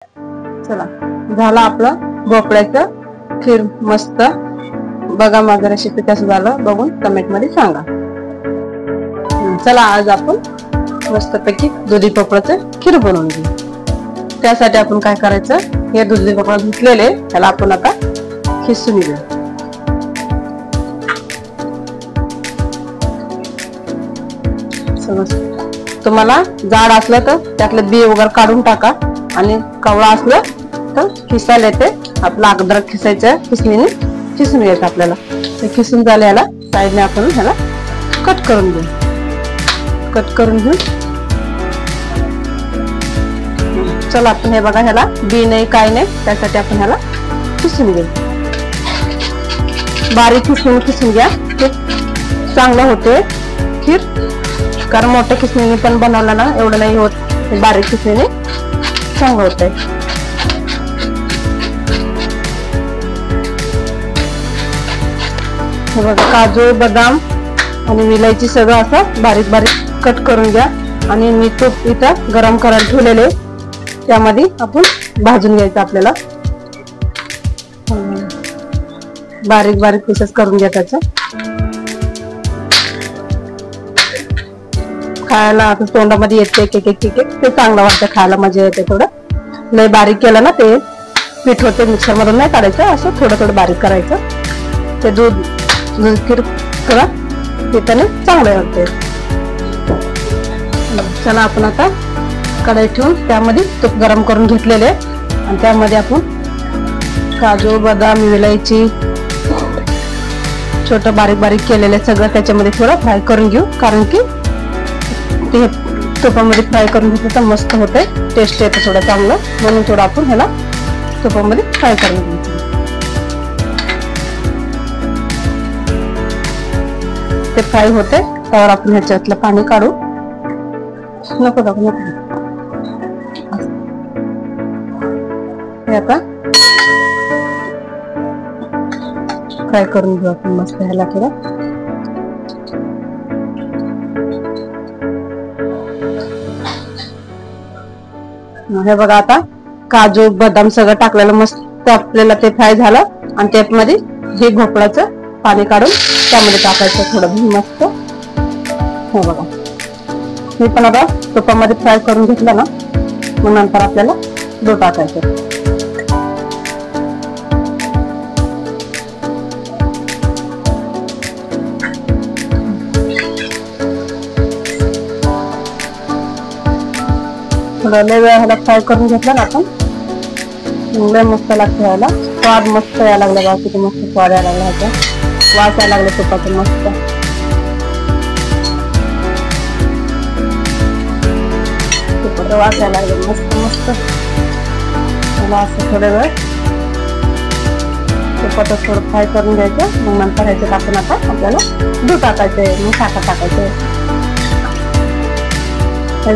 चला झाला आपलं भोपळ्याचं खीर मस्त। बघा माझं रेसिपी कसं झालं बघून कमेंट मध्ये सांगा। चला आज आपण मस्तपैकी दुधी भोपळ्याचं खीर बनवून घेऊ। त्यासाठी आपण काय करायचं, हे दुधी भोपळा धुतलेले त्याला आपण आता खिसून घेऊ। तुम्हाला जाड असलं तर त्यातले बी वगैरे काढून टाका आणि कवळा असलं तर खिसायला येते। आपला अद्रक खिसायचं खिसणीने खिसून घ्यायचं आपल्याला। ते खिसून झाले याला साईडने आपण ह्याला कट करून घेऊ। कट करून घेऊ। चला आपण हे बघा ह्याला बी नाही काय नाही त्यासाठी आपण ह्याला खिसून घेऊ। बारीक खिसून घ्या, चांगलं होते खीर। कारण मोठ्या खिसणीने पण बनवला ना एवढं नाही होत, बारीक खिसणीने चांगलं होतंय। हे बघा काजू बदाम आणि विलायची सगळं असं बारीक बारीक कट करून घ्या आणि मी तूप इथं गरम करायला ठेवलेले त्यामध्ये आपण भाजून घ्यायचं। आपल्याला बारीक बारीक पीसेस करून घ्या त्याचं। खायला आता तोंडामध्ये येते एक एक ते चांगलं वाटतं खायला, मजा येते। थोडं लय बारीक केलं ना ते पीठ होते, मिक्सर मधून नाही काढायचं, असं थोडं थोडं बारीक करायचं। ते दूध खीर थोडा पिठाने चांगलं वाटते। चला आपण आता कढई ठेवून त्यामध्ये तूप गरम करून घेतलेले आणि त्यामध्ये आपण काजू बदाम विलायची छोटं बारीक बारीक केलेले सगळं त्याच्यामध्ये थोडं फ्राय करून घेऊ। कारण की ते तुपामध्ये फ्राय करून घेतलं तर मस्त होते, टेस्ट येतं थोडं चांगलं, म्हणून थोडं आपण ह्याला तुपामध्ये फ्राय करून घ्यायचं। ते फ्राय होते त्यावर आपण ह्याच्यातलं पाणी काढू। नको नको हे आता फ्राय करून घेऊ आपण मस्त ह्याला थोडं। हे बघा आता काजू बदाम सगळं टाकलेलं मस्त आपल्याला ते फ्राय झालं आणि त्यामध्ये हे भोपळ्याचं पाणी काढून त्यामध्ये टाकायचं थोडं मस्त। हे बघा मी पण आता तुपामध्ये फ्राय करून घेतलं ना, मग नंतर आपल्याला दूध टाकायचं। थोडा लय वेळ ह्याला फ्राय करून घेतला ना आपण, लय मस्त लागतं ह्याला। स्वाद मस्त यायला लागला बघा, किती मस्त स्वाद यायला लागला ह्याचा, वास यायला लागला तुपाचा मस्त। तुपाचा वास यायला लागला मस्त मस्त। मला असं थोड्या वेळ तुपाचं थोडं फ्राय करून घ्यायचं, मग नंतर ह्याच्यात आपण आता आपल्याला दूध टाकायचंय, मग साखर टाकायचंय।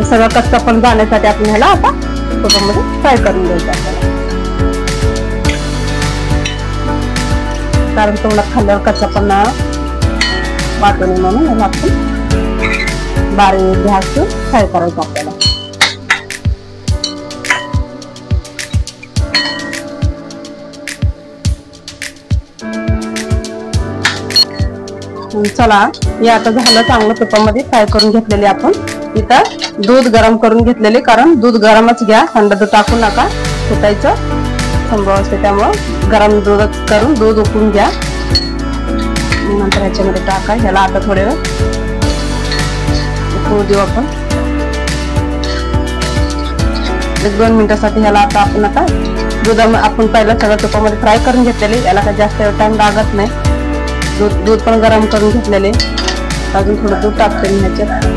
सगळं कच्चा पण जाण्यासाठी आपण ह्याला आता तुपामध्ये फ्राय करून घ्यायचं आपल्याला। कारण तोंडात खाल्ल्यावर कच्चा पण वाटू नये म्हणून ह्याला आपण बारीक गॅस फ्राय करायचं आपल्याला। चला हे आता झालं चांगलं तुपामध्ये फ्राय करून घेतलेले आपण। इथं दूध गरम करून घेतलेले, कारण दूध गरमच घ्या, थंड दूध टाकू नका, फुटायचं संभव असते, त्यामुळं गरम दूध करून दूध उकळून घ्या। नंतर ह्याच्यामध्ये टाका ह्याला आता थोडे वेळ उकळू देऊ आपण, 1-2 मिनिटासाठी ह्याला। आता दूध आपण पहिला सगळं तुपामध्ये फ्राय करून घेतलेले, याला काही जास्त टाइम लागत नाही। दूध पण गरम करून घेतलेले, अजून थोडं दूध टाकते मी ह्याच्यात।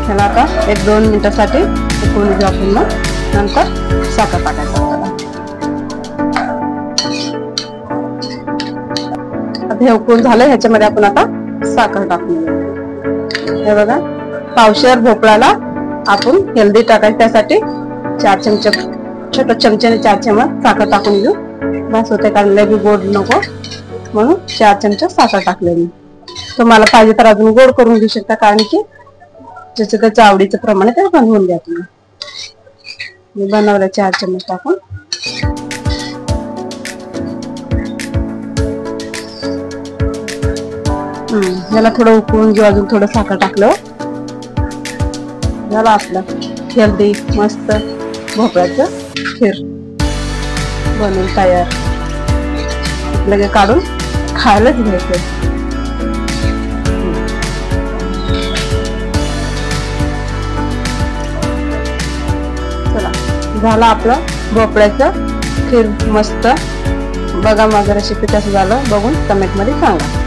ह्याला आता 1-2 मिनिटासाठी उकळून घेऊ आपण, मग नंतर साखर टाकायचं आपल्याला। आता हे उकळून झालं, ह्याच्यामध्ये आपण आता साखर टाकून घेऊ। हे बघा पावशेर भोपळ्याला आपण हेल्दी टाकायचं, त्यासाठी 4 चमचे छोट्या चमच्याने 4 चमच साखर टाकून घेऊ, बस होते। कारण लय बी गोड नको म्हणून 4 चमचे साखर टाकले मी। तुम्हाला पाहिजे तर अजून गोड करून घेऊ शकता, कारण की ज्याचं त्याच्या आवडीचं प्रमाणे ते बनवून द्या तुम्ही. मी बनवलं 4 चमच टाकून. याला थोडं उकळून घेऊ, अजून थोडं साखर टाकलं. झालं आपलं हेल्दी मस्त भोपळ्याचं खीर बनवून तयार. लगे काढून खायलाच घ्यायचं. चला झालं आपलं भोपळ्याचं खीर मस्त. बघा माझं रेसिपी कसं झालं बघून कमेंट मध्ये सांगा.